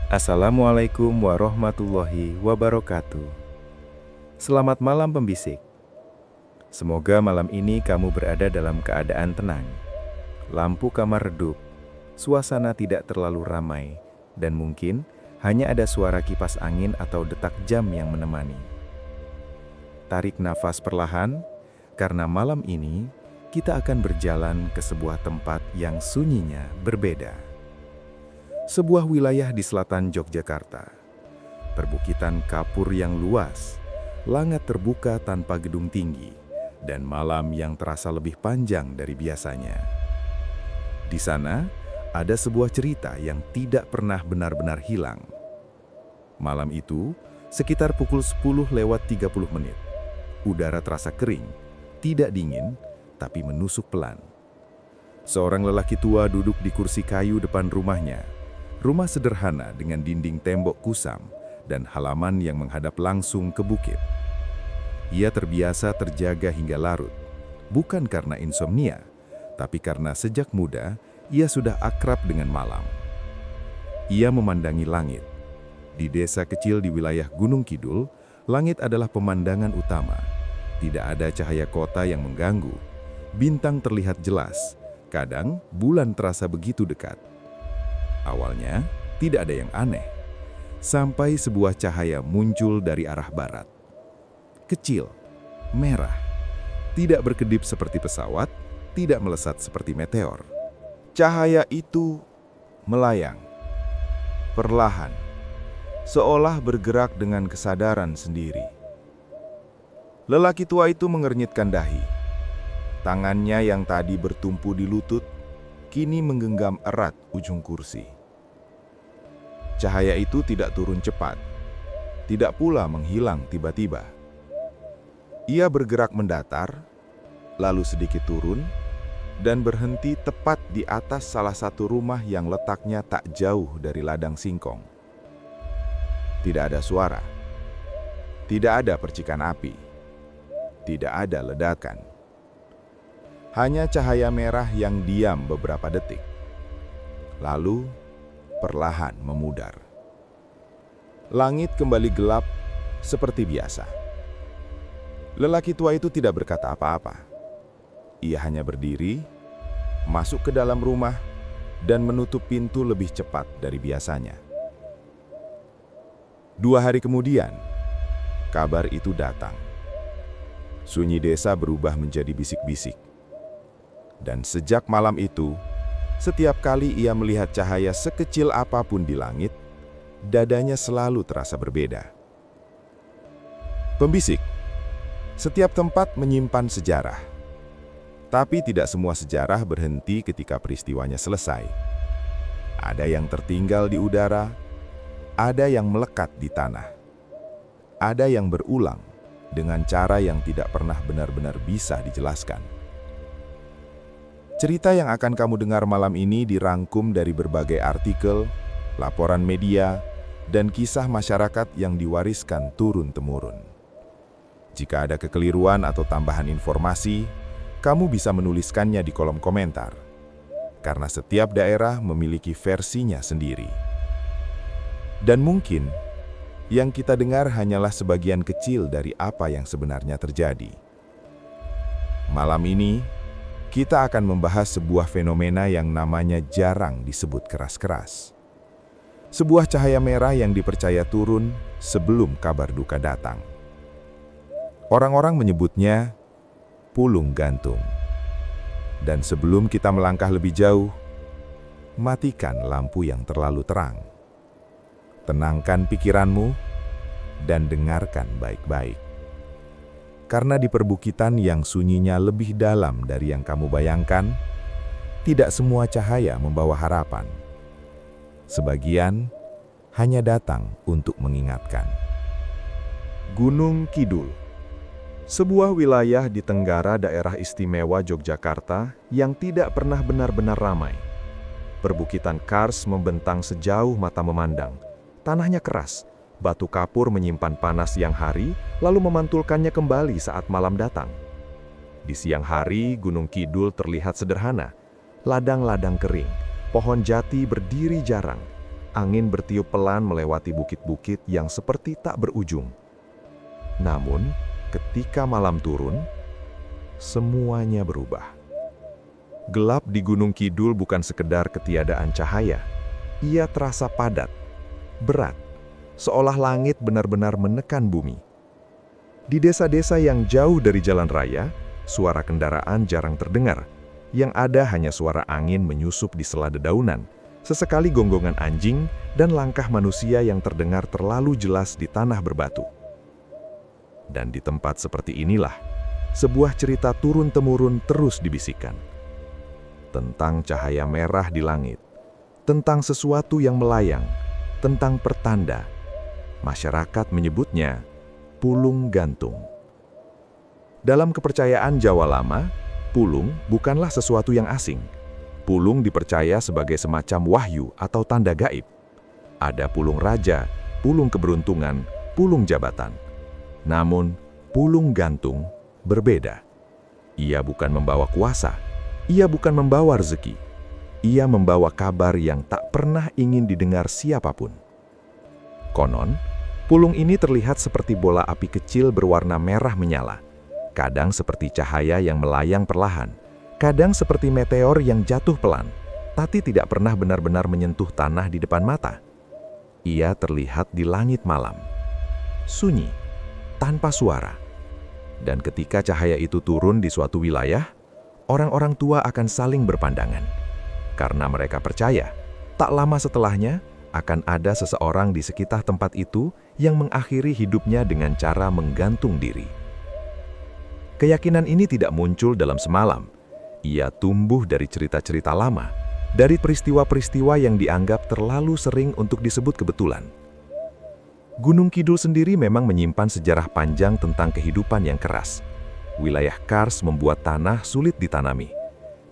Assalamualaikum warahmatullahi wabarakatuh. Selamat malam pembisik. Semoga malam ini kamu berada dalam keadaan tenang. Lampu kamar redup, suasana tidak terlalu ramai, dan mungkin hanya ada suara kipas angin atau detak jam yang menemani. Tarik nafas perlahan, karena malam ini kita akan berjalan ke sebuah tempat yang sunyinya berbeda. Sebuah wilayah di selatan Yogyakarta. Perbukitan kapur yang luas, langit terbuka tanpa gedung tinggi, dan malam yang terasa lebih panjang dari biasanya. Di sana, ada sebuah cerita yang tidak pernah benar-benar hilang. Malam itu, sekitar pukul 10:30, udara terasa kering, tidak dingin, tapi menusuk pelan. Seorang lelaki tua duduk di kursi kayu depan rumahnya. Rumah sederhana dengan dinding tembok kusam dan halaman yang menghadap langsung ke bukit. Ia terbiasa terjaga hingga larut, bukan karena insomnia, tapi karena sejak muda ia sudah akrab dengan malam. Ia memandangi langit. Di desa kecil di wilayah Gunung Kidul, langit adalah pemandangan utama. Tidak ada cahaya kota yang mengganggu. Bintang terlihat jelas, kadang bulan terasa begitu dekat. Awalnya, tidak ada yang aneh, sampai sebuah cahaya muncul dari arah barat. Kecil, merah, tidak berkedip seperti pesawat, tidak melesat seperti meteor. Cahaya itu melayang, perlahan, seolah bergerak dengan kesadaran sendiri. Lelaki tua itu mengernyitkan dahi. Tangannya yang tadi bertumpu di lutut, kini menggenggam erat ujung kursi. Cahaya itu tidak turun cepat, tidak pula menghilang tiba-tiba. Ia bergerak mendatar, lalu sedikit turun, dan berhenti tepat di atas salah satu rumah yang letaknya tak jauh dari ladang singkong. Tidak ada suara, tidak ada percikan api, tidak ada ledakan. Hanya cahaya merah yang diam beberapa detik, lalu perlahan memudar. Langit kembali gelap seperti biasa. Lelaki tua itu tidak berkata apa-apa. Ia hanya berdiri, masuk ke dalam rumah, dan menutup pintu lebih cepat dari biasanya. 2 hari kemudian, kabar itu datang. Sunyi desa berubah menjadi bisik-bisik. Dan sejak malam itu, setiap kali ia melihat cahaya sekecil apapun di langit, dadanya selalu terasa berbeda. Pembisik, setiap tempat menyimpan sejarah. Tapi tidak semua sejarah berhenti ketika peristiwanya selesai. Ada yang tertinggal di udara, ada yang melekat di tanah. Ada yang berulang dengan cara yang tidak pernah benar-benar bisa dijelaskan. Cerita yang akan kamu dengar malam ini dirangkum dari berbagai artikel, laporan media, dan kisah masyarakat yang diwariskan turun-temurun. Jika ada kekeliruan atau tambahan informasi, kamu bisa menuliskannya di kolom komentar, karena setiap daerah memiliki versinya sendiri. Dan mungkin, yang kita dengar hanyalah sebagian kecil dari apa yang sebenarnya terjadi. Malam ini, kita akan membahas sebuah fenomena yang namanya jarang disebut keras-keras. Sebuah cahaya merah yang dipercaya turun sebelum kabar duka datang. Orang-orang menyebutnya pulung gantung. Dan sebelum kita melangkah lebih jauh, matikan lampu yang terlalu terang. Tenangkan pikiranmu dan dengarkan baik-baik. Karena di perbukitan yang sunyinya lebih dalam dari yang kamu bayangkan, tidak semua cahaya membawa harapan. Sebagian hanya datang untuk mengingatkan. Gunung Kidul, sebuah wilayah di tenggara daerah istimewa Yogyakarta yang tidak pernah benar-benar ramai. Perbukitan kars membentang sejauh mata memandang. Tanahnya keras, batu kapur menyimpan panas siang hari, lalu memantulkannya kembali saat malam datang. Di siang hari, Gunung Kidul terlihat sederhana. Ladang-ladang kering, pohon jati berdiri jarang, angin bertiup pelan melewati bukit-bukit yang seperti tak berujung. Namun, ketika malam turun, semuanya berubah. Gelap di Gunung Kidul bukan sekedar ketiadaan cahaya. Ia terasa padat, berat, seolah langit benar-benar menekan bumi. Di desa-desa yang jauh dari jalan raya, suara kendaraan jarang terdengar. Yang ada hanya suara angin menyusup di sela dedaunan, sesekali gonggongan anjing, dan langkah manusia yang terdengar terlalu jelas di tanah berbatu. Dan di tempat seperti inilah, sebuah cerita turun-temurun terus dibisikkan. Tentang cahaya merah di langit, tentang sesuatu yang melayang, tentang pertanda. Masyarakat menyebutnya pulung gantung. Dalam kepercayaan Jawa lama, pulung bukanlah sesuatu yang asing. Pulung dipercaya sebagai semacam wahyu atau tanda gaib. Ada pulung raja, pulung keberuntungan, pulung jabatan. Namun, pulung gantung berbeda. Ia bukan membawa kuasa, ia bukan membawa rezeki. Ia membawa kabar yang tak pernah ingin didengar siapapun. Konon, pulung ini terlihat seperti bola api kecil berwarna merah menyala. Kadang seperti cahaya yang melayang perlahan, kadang seperti meteor yang jatuh pelan, tapi tidak pernah benar-benar menyentuh tanah di depan mata. Ia terlihat di langit malam, sunyi, tanpa suara. Dan ketika cahaya itu turun di suatu wilayah, orang-orang tua akan saling berpandangan. Karena mereka percaya, tak lama setelahnya akan ada seseorang di sekitar tempat itu yang mengakhiri hidupnya dengan cara menggantung diri. Keyakinan ini tidak muncul dalam semalam. Ia tumbuh dari cerita-cerita lama, dari peristiwa-peristiwa yang dianggap terlalu sering untuk disebut kebetulan. Gunung Kidul sendiri memang menyimpan sejarah panjang tentang kehidupan yang keras. Wilayah Kars membuat tanah sulit ditanami.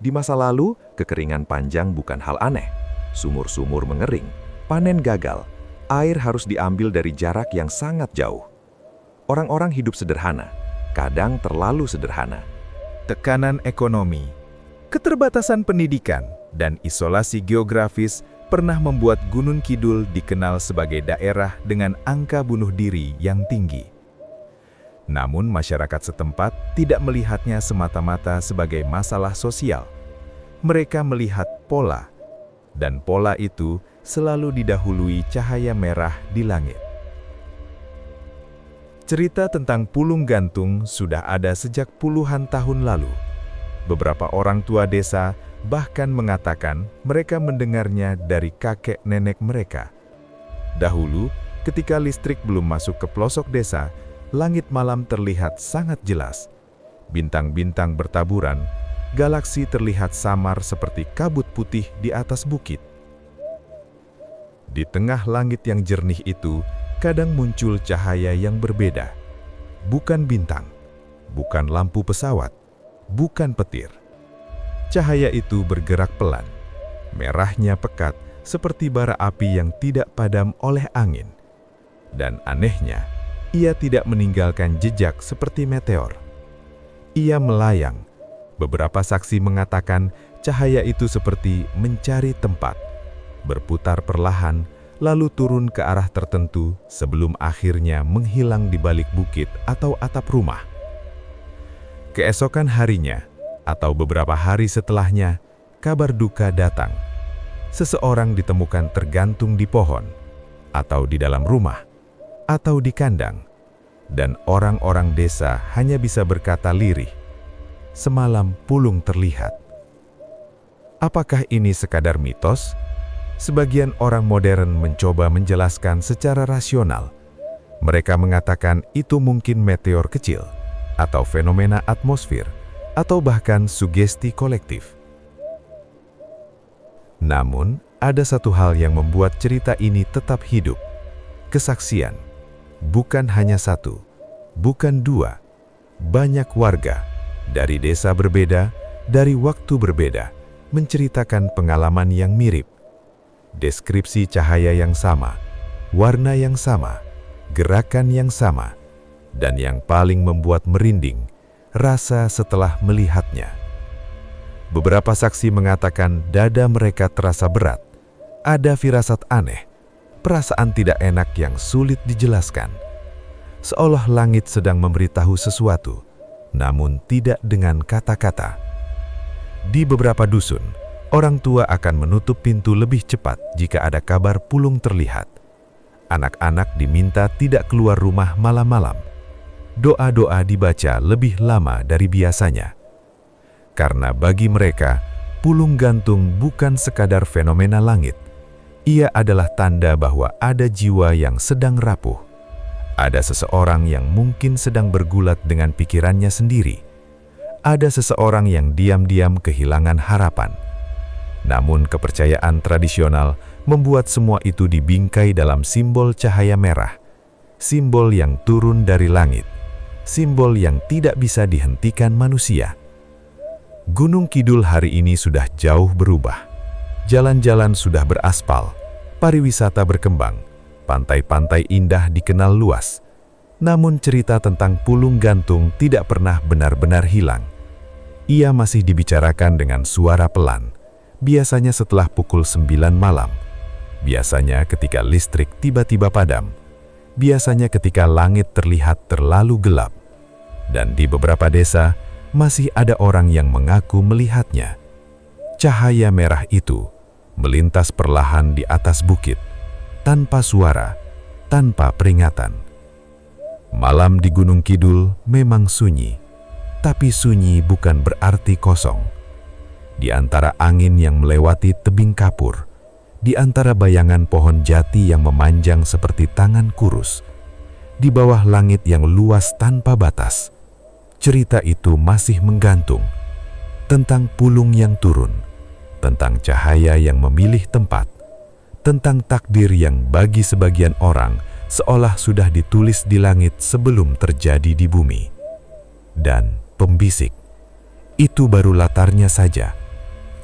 Di masa lalu, kekeringan panjang bukan hal aneh. Sumur-sumur mengering, panen gagal, air harus diambil dari jarak yang sangat jauh. Orang-orang hidup sederhana, kadang terlalu sederhana. Tekanan ekonomi, keterbatasan pendidikan, dan isolasi geografis pernah membuat Gunung Kidul dikenal sebagai daerah dengan angka bunuh diri yang tinggi. Namun masyarakat setempat tidak melihatnya semata-mata sebagai masalah sosial. Mereka melihat pola, dan pola itu selalu didahului cahaya merah di langit. Cerita tentang pulung gantung sudah ada sejak puluhan tahun lalu. Beberapa orang tua desa bahkan mengatakan mereka mendengarnya dari kakek nenek mereka. Dahulu, ketika listrik belum masuk ke pelosok desa, langit malam terlihat sangat jelas. Bintang-bintang bertaburan, galaksi terlihat samar seperti kabut putih di atas bukit. Di tengah langit yang jernih itu, kadang muncul cahaya yang berbeda. Bukan bintang, bukan lampu pesawat, bukan petir. Cahaya itu bergerak pelan. Merahnya pekat seperti bara api yang tidak padam oleh angin. Dan anehnya, ia tidak meninggalkan jejak seperti meteor. Ia melayang. Beberapa saksi mengatakan cahaya itu seperti mencari tempat, berputar perlahan, lalu turun ke arah tertentu sebelum akhirnya menghilang di balik bukit atau atap rumah. Keesokan harinya, atau beberapa hari setelahnya, kabar duka datang. Seseorang ditemukan tergantung di pohon, atau di dalam rumah, atau di kandang, dan orang-orang desa hanya bisa berkata lirih, "Semalam pulung terlihat." Apakah ini sekadar mitos? Sebagian orang modern mencoba menjelaskan secara rasional. Mereka mengatakan itu mungkin meteor kecil, atau fenomena atmosfer, atau bahkan sugesti kolektif. Namun, ada satu hal yang membuat cerita ini tetap hidup. Kesaksian. Bukan hanya satu, bukan dua. Banyak warga, dari desa berbeda, dari waktu berbeda, menceritakan pengalaman yang mirip. Deskripsi cahaya yang sama, warna yang sama, gerakan yang sama, dan yang paling membuat merinding, rasa setelah melihatnya. Beberapa saksi mengatakan dada mereka terasa berat, ada firasat aneh, perasaan tidak enak yang sulit dijelaskan. Seolah langit sedang memberitahu sesuatu, namun tidak dengan kata-kata. Di beberapa dusun, orang tua akan menutup pintu lebih cepat jika ada kabar pulung terlihat. Anak-anak diminta tidak keluar rumah malam-malam. Doa-doa dibaca lebih lama dari biasanya. Karena bagi mereka, pulung gantung bukan sekadar fenomena langit. Ia adalah tanda bahwa ada jiwa yang sedang rapuh. Ada seseorang yang mungkin sedang bergulat dengan pikirannya sendiri. Ada seseorang yang diam-diam kehilangan harapan. Namun kepercayaan tradisional membuat semua itu dibingkai dalam simbol cahaya merah. Simbol yang turun dari langit. Simbol yang tidak bisa dihentikan manusia. Gunung Kidul hari ini sudah jauh berubah. Jalan-jalan sudah beraspal, pariwisata berkembang, pantai-pantai indah dikenal luas. Namun cerita tentang pulung gantung tidak pernah benar-benar hilang. Ia masih dibicarakan dengan suara pelan, biasanya setelah pukul 9 malam. Biasanya ketika listrik tiba-tiba padam. Biasanya ketika langit terlihat terlalu gelap. Dan di beberapa desa, masih ada orang yang mengaku melihatnya. Cahaya merah itu melintas perlahan di atas bukit, tanpa suara, tanpa peringatan. Malam di Gunung Kidul memang sunyi, tapi sunyi bukan berarti kosong. Di antara angin yang melewati tebing kapur, di antara bayangan pohon jati yang memanjang seperti tangan kurus, di bawah langit yang luas tanpa batas, cerita itu masih menggantung tentang pulung yang turun, tentang cahaya yang memilih tempat, tentang takdir yang bagi sebagian orang seolah sudah ditulis di langit sebelum terjadi di bumi. Dan pembisik, itu baru latarnya saja,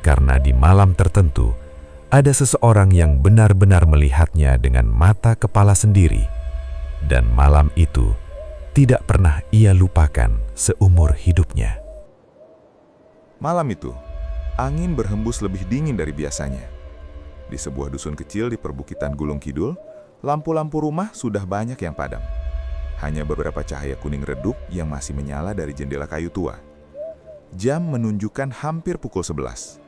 karena di malam tertentu, ada seseorang yang benar-benar melihatnya dengan mata kepala sendiri, dan malam itu tidak pernah ia lupakan seumur hidupnya. Malam itu, angin berhembus lebih dingin dari biasanya. Di sebuah dusun kecil di perbukitan Gunung Kidul, lampu-lampu rumah sudah banyak yang padam. Hanya beberapa cahaya kuning redup yang masih menyala dari jendela kayu tua. Jam menunjukkan hampir pukul 11.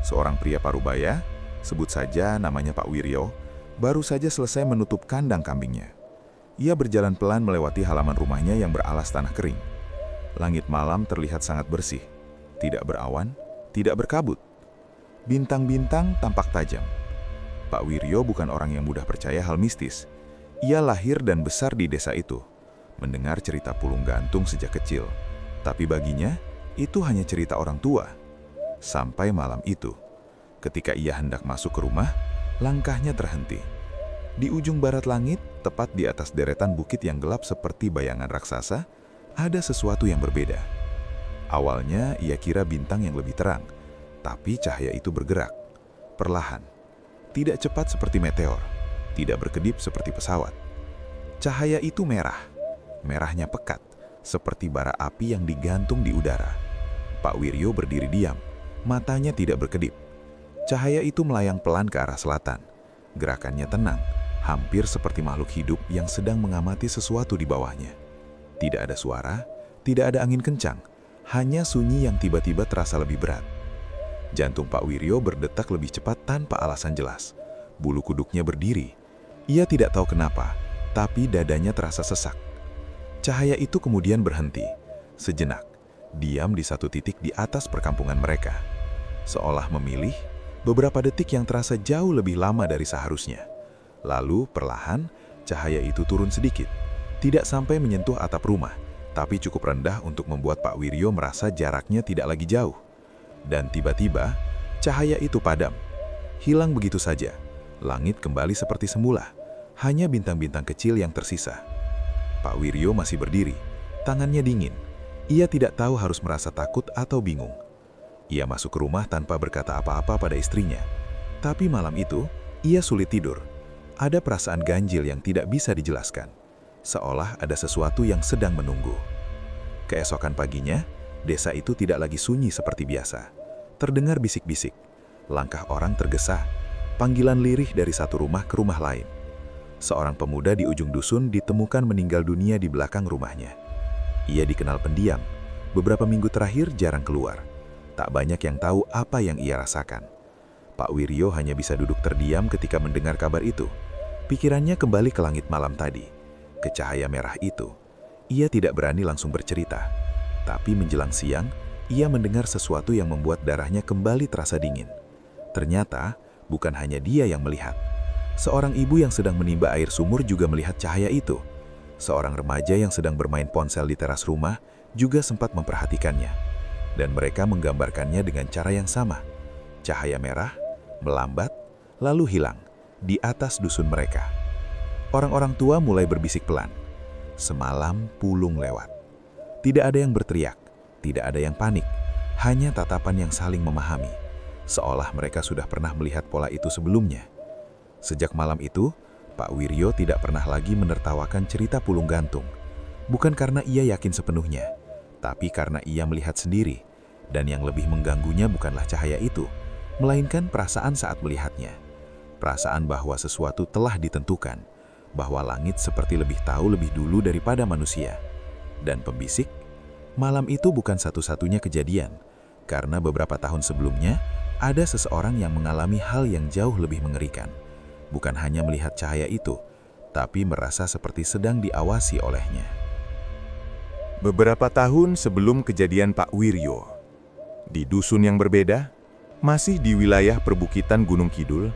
Seorang pria parubaya, sebut saja namanya Pak Wiryo, baru saja selesai menutup kandang kambingnya. Ia berjalan pelan melewati halaman rumahnya yang beralas tanah kering. Langit malam terlihat sangat bersih, tidak berawan, tidak berkabut. Bintang-bintang tampak tajam. Pak Wiryo bukan orang yang mudah percaya hal mistis. Ia lahir dan besar di desa itu, mendengar cerita pulung gantung sejak kecil. Tapi baginya, itu hanya cerita orang tua. Sampai malam itu, ketika ia hendak masuk ke rumah, langkahnya terhenti. Di ujung barat langit, tepat di atas deretan bukit yang gelap seperti bayangan raksasa, ada sesuatu yang berbeda. Awalnya ia kira bintang yang lebih terang, tapi cahaya itu bergerak, perlahan. Tidak cepat seperti meteor, tidak berkedip seperti pesawat. Cahaya itu merah, merahnya pekat, seperti bara api yang digantung di udara. Pak Wiryo berdiri diam, matanya tidak berkedip. Cahaya itu melayang pelan ke arah selatan. Gerakannya tenang, hampir seperti makhluk hidup yang sedang mengamati sesuatu di bawahnya. Tidak ada suara, tidak ada angin kencang, hanya sunyi yang tiba-tiba terasa lebih berat. Jantung Pak Wiryo berdetak lebih cepat tanpa alasan jelas. Bulu kuduknya berdiri. Ia tidak tahu kenapa, tapi dadanya terasa sesak. Cahaya itu kemudian berhenti, sejenak, diam di satu titik di atas perkampungan mereka. Seolah memilih beberapa detik yang terasa jauh lebih lama dari seharusnya. Lalu, perlahan, cahaya itu turun sedikit. Tidak sampai menyentuh atap rumah, tapi cukup rendah untuk membuat Pak Wiryo merasa jaraknya tidak lagi jauh. Dan tiba-tiba, cahaya itu padam. Hilang begitu saja. Langit kembali seperti semula. Hanya bintang-bintang kecil yang tersisa. Pak Wiryo masih berdiri. Tangannya dingin. Ia tidak tahu harus merasa takut atau bingung. Ia masuk ke rumah tanpa berkata apa-apa pada istrinya. Tapi malam itu, ia sulit tidur. Ada perasaan ganjil yang tidak bisa dijelaskan. Seolah ada sesuatu yang sedang menunggu. Keesokan paginya, desa itu tidak lagi sunyi seperti biasa. Terdengar bisik-bisik. Langkah orang tergesa. Panggilan lirih dari satu rumah ke rumah lain. seorang pemuda di ujung dusun ditemukan meninggal dunia di belakang rumahnya. Ia dikenal pendiam, beberapa minggu terakhir jarang keluar. Tak banyak yang tahu apa yang ia rasakan. Pak Wiryo hanya bisa duduk terdiam ketika mendengar kabar itu. Pikirannya kembali ke langit malam tadi, ke cahaya merah itu. Ia tidak berani langsung bercerita, tapi menjelang siang, ia mendengar sesuatu yang membuat darahnya kembali terasa dingin. Ternyata, bukan hanya dia yang melihat. Seorang ibu yang sedang menimba air sumur juga melihat cahaya itu. Seorang remaja yang sedang bermain ponsel di teras rumah juga sempat memperhatikannya. Dan mereka menggambarkannya dengan cara yang sama. Cahaya merah, melambat, lalu hilang di atas dusun mereka. Orang-orang tua mulai berbisik pelan. Semalam pulung lewat. Tidak ada yang berteriak, tidak ada yang panik, hanya tatapan yang saling memahami, seolah mereka sudah pernah melihat pola itu sebelumnya. Sejak malam itu, Pak Wiryo tidak pernah lagi menertawakan cerita pulung gantung. Bukan karena ia yakin sepenuhnya, tapi karena ia melihat sendiri, dan yang lebih mengganggunya bukanlah cahaya itu, melainkan perasaan saat melihatnya. Perasaan bahwa sesuatu telah ditentukan, bahwa langit seperti lebih tahu lebih dulu daripada manusia. Dan pembisik, malam itu bukan satu-satunya kejadian, karena beberapa tahun sebelumnya, ada seseorang yang mengalami hal yang jauh lebih mengerikan. Bukan hanya melihat cahaya itu, tapi merasa seperti sedang diawasi olehnya. Beberapa tahun sebelum kejadian Pak Wiryo, di dusun yang berbeda, masih di wilayah perbukitan Gunung Kidul,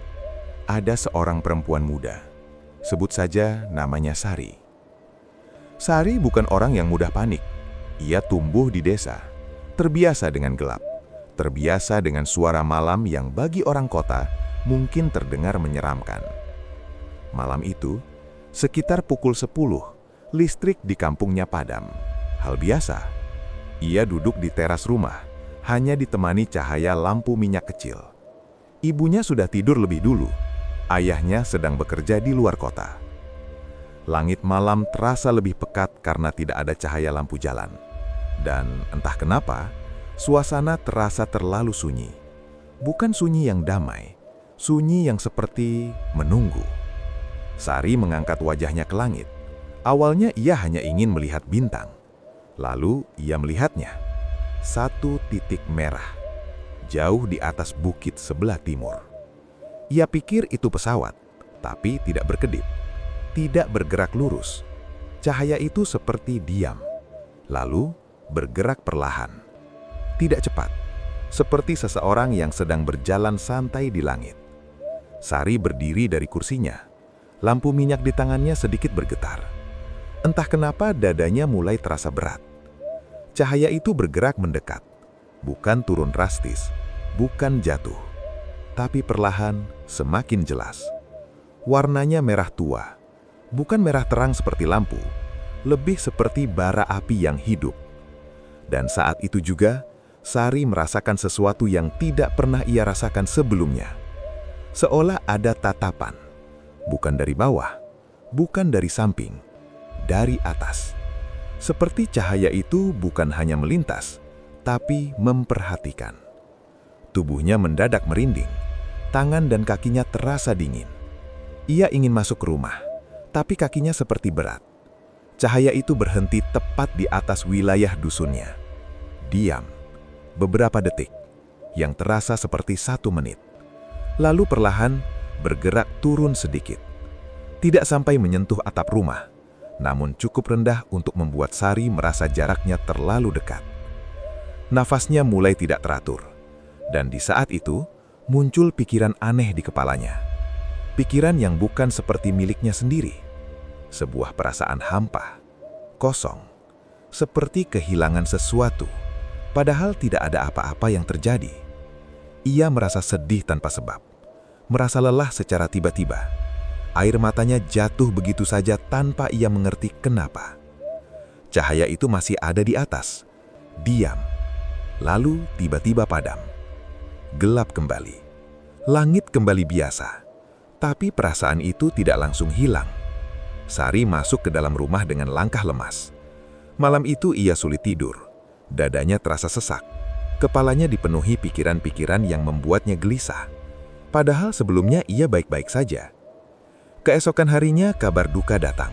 ada seorang perempuan muda. Sebut saja namanya Sari. Sari bukan orang yang mudah panik. Ia tumbuh di desa, terbiasa dengan gelap, terbiasa dengan suara malam yang bagi orang kota mungkin terdengar menyeramkan. Malam itu, sekitar pukul 10, listrik di kampungnya padam. Hal biasa. Ia duduk di teras rumah, hanya ditemani cahaya lampu minyak kecil. Ibunya sudah tidur lebih dulu. Ayahnya sedang bekerja di luar kota. Langit malam terasa lebih pekat karena tidak ada cahaya lampu jalan. Dan entah kenapa, suasana terasa terlalu sunyi. Bukan sunyi yang damai, sunyi yang seperti menunggu. Sari mengangkat wajahnya ke langit. Awalnya ia hanya ingin melihat bintang. Lalu ia melihatnya. Satu titik merah, jauh di atas bukit sebelah timur. Ia pikir itu pesawat, tapi tidak berkedip, tidak bergerak lurus. Cahaya itu seperti diam, lalu bergerak perlahan. Tidak cepat, seperti seseorang yang sedang berjalan santai di langit. Sari berdiri dari kursinya. Lampu minyak di tangannya sedikit bergetar. Entah kenapa dadanya mulai terasa berat. Cahaya itu bergerak mendekat, bukan turun drastis, bukan jatuh. Tapi perlahan semakin jelas. Warnanya merah tua, bukan merah terang seperti lampu, lebih seperti bara api yang hidup. Dan saat itu juga, Sari merasakan sesuatu yang tidak pernah ia rasakan sebelumnya. Seolah ada tatapan, bukan dari bawah, bukan dari samping, dari atas. Seperti cahaya itu bukan hanya melintas, tapi memperhatikan. Tubuhnya mendadak merinding. Tangan dan kakinya terasa dingin. Ia ingin masuk ke rumah, tapi kakinya seperti berat. Cahaya itu berhenti tepat di atas wilayah dusunnya. Diam, beberapa detik, yang terasa seperti 1 menit. Lalu perlahan bergerak turun sedikit. Tidak sampai menyentuh atap rumah, namun cukup rendah untuk membuat Sari merasa jaraknya terlalu dekat. Nafasnya mulai tidak teratur, dan di saat itu, muncul pikiran aneh di kepalanya. Pikiran yang bukan seperti miliknya sendiri. Sebuah perasaan hampa, kosong, seperti kehilangan sesuatu, padahal tidak ada apa-apa yang terjadi. Ia merasa sedih tanpa sebab, merasa lelah secara tiba-tiba. Air matanya jatuh begitu saja tanpa ia mengerti kenapa. Cahaya itu masih ada di atas, diam, lalu tiba-tiba padam. Gelap kembali. Langit kembali biasa. Tapi perasaan itu tidak langsung hilang. Sari masuk ke dalam rumah dengan langkah lemas. Malam itu ia sulit tidur. Dadanya terasa sesak. Kepalanya dipenuhi pikiran-pikiran yang membuatnya gelisah. Padahal sebelumnya ia baik-baik saja. Keesokan harinya kabar duka datang.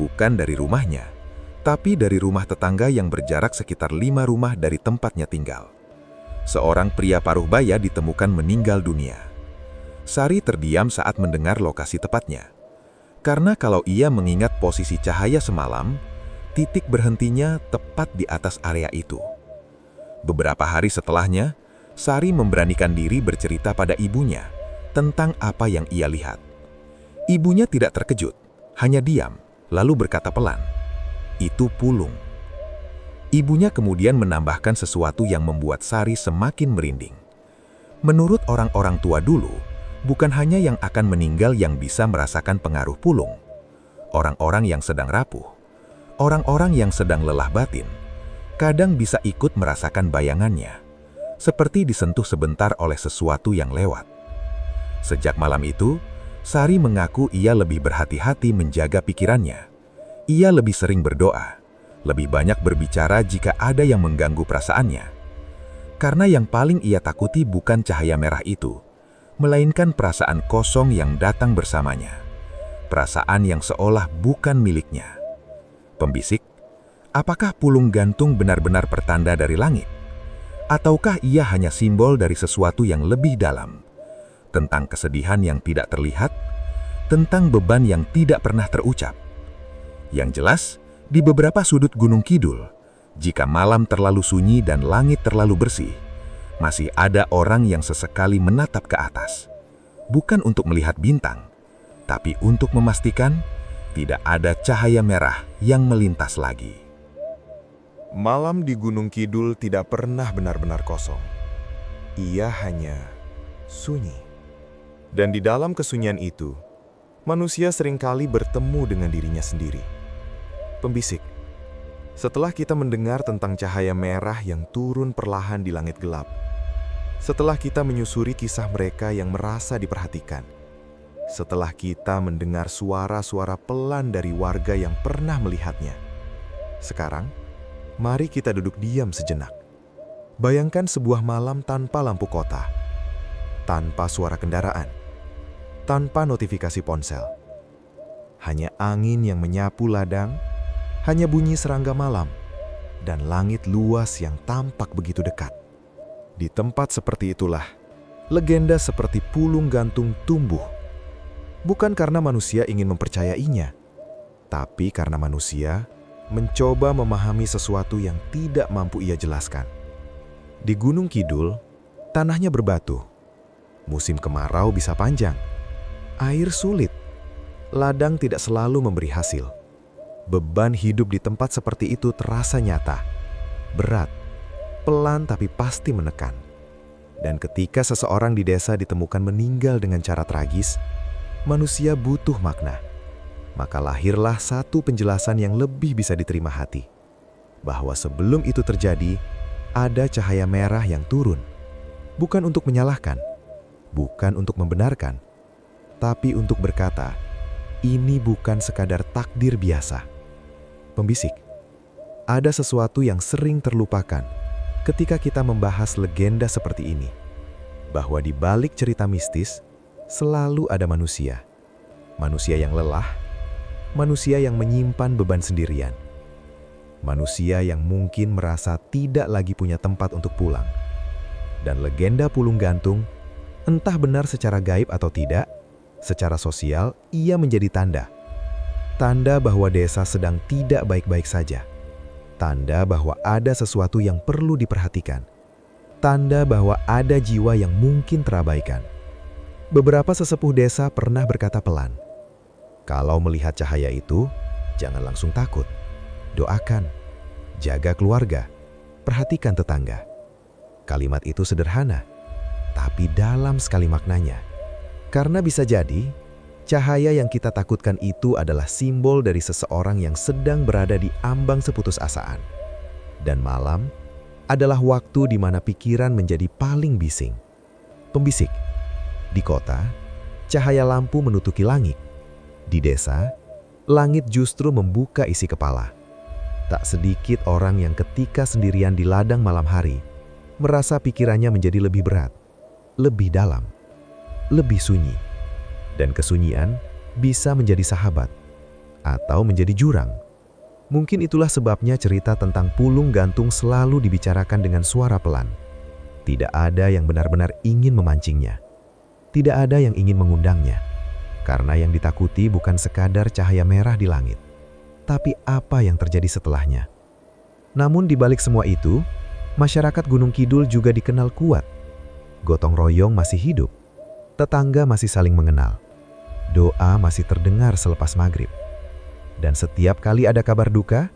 Bukan dari rumahnya, tapi dari rumah tetangga yang berjarak sekitar 5 rumah dari tempatnya tinggal. Seorang pria paruh baya ditemukan meninggal dunia. Sari terdiam saat mendengar lokasi tepatnya. Karena kalau ia mengingat posisi cahaya semalam, titik berhentinya tepat di atas area itu. Beberapa hari setelahnya, Sari memberanikan diri bercerita pada ibunya tentang apa yang ia lihat. Ibunya tidak terkejut, hanya diam, lalu berkata pelan, "Itu pulung." Ibunya kemudian menambahkan sesuatu yang membuat Sari semakin merinding. Menurut orang-orang tua dulu, bukan hanya yang akan meninggal yang bisa merasakan pengaruh pulung. Orang-orang yang sedang rapuh, orang-orang yang sedang lelah batin, kadang bisa ikut merasakan bayangannya, seperti disentuh sebentar oleh sesuatu yang lewat. Sejak malam itu, Sari mengaku ia lebih berhati-hati menjaga pikirannya. Ia lebih sering berdoa, lebih banyak berbicara jika ada yang mengganggu perasaannya. Karena yang paling ia takuti bukan cahaya merah itu, melainkan perasaan kosong yang datang bersamanya. Perasaan yang seolah bukan miliknya. Pembisik, apakah pulung gantung benar-benar pertanda dari langit? Ataukah ia hanya simbol dari sesuatu yang lebih dalam? Tentang kesedihan yang tidak terlihat, tentang beban yang tidak pernah terucap. Yang jelas, di beberapa sudut Gunung Kidul, jika malam terlalu sunyi dan langit terlalu bersih, masih ada orang yang sesekali menatap ke atas. Bukan untuk melihat bintang, tapi untuk memastikan tidak ada cahaya merah yang melintas lagi. Malam di Gunung Kidul tidak pernah benar-benar kosong. Ia hanya sunyi. Dan di dalam kesunyian itu, manusia seringkali bertemu dengan dirinya sendiri. Pembisik, setelah kita mendengar tentang cahaya merah yang turun perlahan di langit gelap, setelah kita menyusuri kisah mereka yang merasa diperhatikan, setelah kita mendengar suara-suara pelan dari warga yang pernah melihatnya, sekarang, mari kita duduk diam sejenak. Bayangkan sebuah malam tanpa lampu kota, tanpa suara kendaraan, tanpa notifikasi ponsel. Hanya angin yang menyapu ladang, hanya bunyi serangga malam, dan langit luas yang tampak begitu dekat. Di tempat seperti itulah, legenda seperti pulung gantung tumbuh. Bukan karena manusia ingin mempercayainya, tapi karena manusia mencoba memahami sesuatu yang tidak mampu ia jelaskan. Di Gunung Kidul, tanahnya berbatu. Musim kemarau bisa panjang. Air sulit. Ladang tidak selalu memberi hasil. Beban hidup di tempat seperti itu terasa nyata. Berat, pelan tapi pasti menekan. Dan ketika seseorang di desa ditemukan meninggal dengan cara tragis, manusia butuh makna. Maka lahirlah satu penjelasan yang lebih bisa diterima hati. Bahwa sebelum itu terjadi, ada cahaya merah yang turun. Bukan untuk menyalahkan, bukan untuk membenarkan, tapi untuk berkata, ini bukan sekadar takdir biasa. Pembisik, ada sesuatu yang sering terlupakan ketika kita membahas legenda seperti ini. Bahwa di balik cerita mistis, selalu ada manusia. Manusia yang lelah, manusia yang menyimpan beban sendirian. Manusia yang mungkin merasa tidak lagi punya tempat untuk pulang. Dan legenda pulung gantung, entah benar secara gaib atau tidak, secara sosial ia menjadi tanda. Tanda bahwa desa sedang tidak baik-baik saja. Tanda bahwa ada sesuatu yang perlu diperhatikan. Tanda bahwa ada jiwa yang mungkin terabaikan. Beberapa sesepuh desa pernah berkata pelan, kalau melihat cahaya itu, jangan langsung takut. Doakan, jaga keluarga, perhatikan tetangga. Kalimat itu sederhana, tapi dalam sekali maknanya. Karena bisa jadi, cahaya yang kita takutkan itu adalah simbol dari seseorang yang sedang berada di ambang seputusasaan. Dan malam adalah waktu di mana pikiran menjadi paling bising. Pembisik, di kota, cahaya lampu menutupi langit. Di desa, langit justru membuka isi kepala. Tak sedikit orang yang ketika sendirian di ladang malam hari, merasa pikirannya menjadi lebih berat, lebih dalam, lebih sunyi. Dan kesunyian bisa menjadi sahabat, atau menjadi jurang. Mungkin itulah sebabnya cerita tentang pulung gantung selalu dibicarakan dengan suara pelan. Tidak ada yang benar-benar ingin memancingnya. Tidak ada yang ingin mengundangnya. Karena yang ditakuti bukan sekadar cahaya merah di langit, tapi apa yang terjadi setelahnya. Namun di balik semua itu, masyarakat Gunung Kidul juga dikenal kuat. Gotong royong masih hidup. Tetangga masih saling mengenal. Doa masih terdengar selepas maghrib. Dan setiap kali ada kabar duka,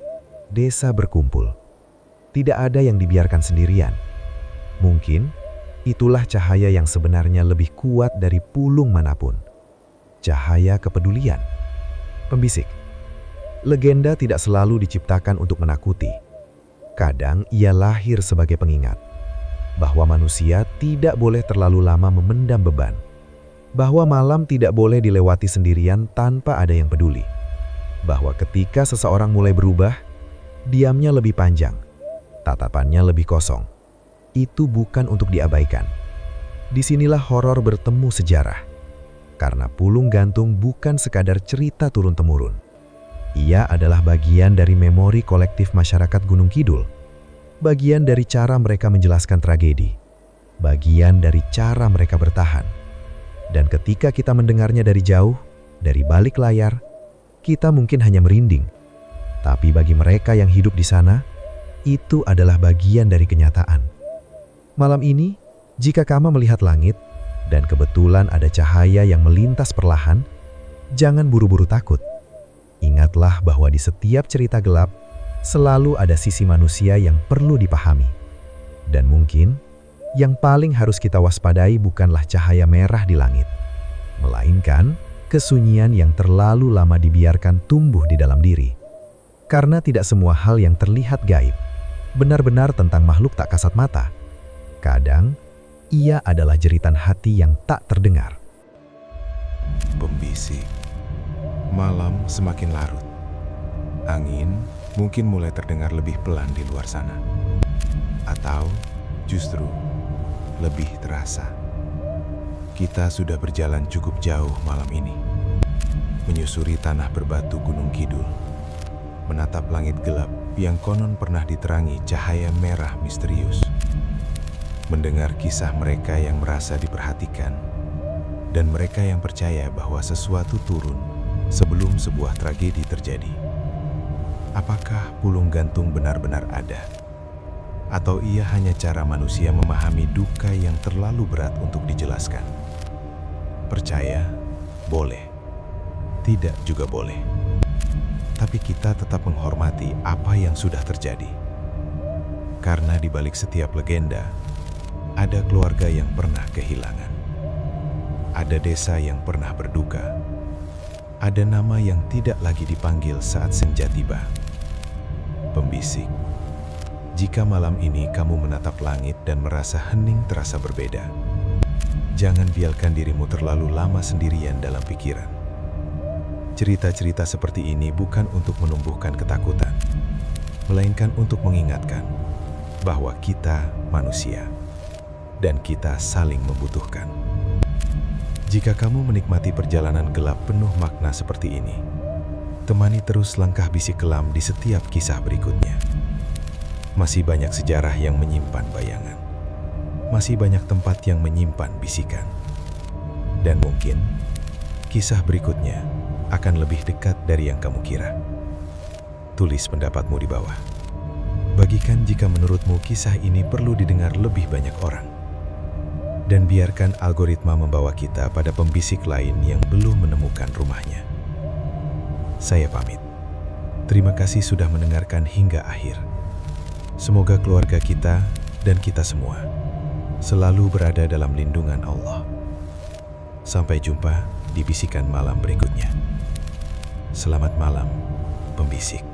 desa berkumpul. Tidak ada yang dibiarkan sendirian. Mungkin itulah cahaya yang sebenarnya lebih kuat dari pulung manapun. Cahaya kepedulian. Pembisik. Legenda tidak selalu diciptakan untuk menakuti. Kadang ia lahir sebagai pengingat bahwa manusia tidak boleh terlalu lama memendam beban. Bahwa malam tidak boleh dilewati sendirian tanpa ada yang peduli. Bahwa ketika seseorang mulai berubah, diamnya lebih panjang, tatapannya lebih kosong. Itu bukan untuk diabaikan. Disinilah horor bertemu sejarah. Karena pulung gantung bukan sekadar cerita turun-temurun. Ia adalah bagian dari memori kolektif masyarakat Gunung Kidul. Bagian dari cara mereka menjelaskan tragedi. Bagian dari cara mereka bertahan. Dan ketika kita mendengarnya dari jauh, dari balik layar, kita mungkin hanya merinding. Tapi bagi mereka yang hidup di sana, itu adalah bagian dari kenyataan. Malam ini, jika kamu melihat langit, dan kebetulan ada cahaya yang melintas perlahan, jangan buru-buru takut. Ingatlah bahwa di setiap cerita gelap, selalu ada sisi manusia yang perlu dipahami. Dan mungkin, yang paling harus kita waspadai bukanlah cahaya merah di langit, melainkan kesunyian yang terlalu lama dibiarkan tumbuh di dalam diri. Karena tidak semua hal yang terlihat gaib benar-benar tentang makhluk tak kasat mata. Kadang, ia adalah jeritan hati yang tak terdengar. Pembisik. Malam semakin larut. Angin mungkin mulai terdengar lebih pelan di luar sana. Atau justru lebih terasa. Kita sudah berjalan cukup jauh malam ini. Menyusuri tanah berbatu Gunung Kidul. Menatap langit gelap yang konon pernah diterangi cahaya merah misterius. Mendengar kisah mereka yang merasa diperhatikan. Dan mereka yang percaya bahwa sesuatu turun sebelum sebuah tragedi terjadi. Apakah pulung gantung benar-benar ada? Atau ia hanya cara manusia memahami duka yang terlalu berat untuk dijelaskan? Percaya, boleh. Tidak juga boleh. Tapi kita tetap menghormati apa yang sudah terjadi. Karena di balik setiap legenda, ada keluarga yang pernah kehilangan. Ada desa yang pernah berduka. Ada nama yang tidak lagi dipanggil saat senja tiba. Pembisik. Jika malam ini kamu menatap langit dan merasa hening terasa berbeda, jangan biarkan dirimu terlalu lama sendirian dalam pikiran. Cerita-cerita seperti ini bukan untuk menumbuhkan ketakutan, melainkan untuk mengingatkan bahwa kita manusia dan kita saling membutuhkan. Jika kamu menikmati perjalanan gelap penuh makna seperti ini, temani terus langkah bisik kelam di setiap kisah berikutnya. Masih banyak sejarah yang menyimpan bayangan. Masih banyak tempat yang menyimpan bisikan. Dan mungkin, kisah berikutnya akan lebih dekat dari yang kamu kira. Tulis pendapatmu di bawah. Bagikan jika menurutmu kisah ini perlu didengar lebih banyak orang. Dan biarkan algoritma membawa kita pada pembisik lain yang belum menemukan rumahnya. Saya pamit. Terima kasih sudah mendengarkan hingga akhir. Semoga keluarga kita dan kita semua selalu berada dalam lindungan Allah. Sampai jumpa di bisikan malam berikutnya. Selamat malam, pembisik.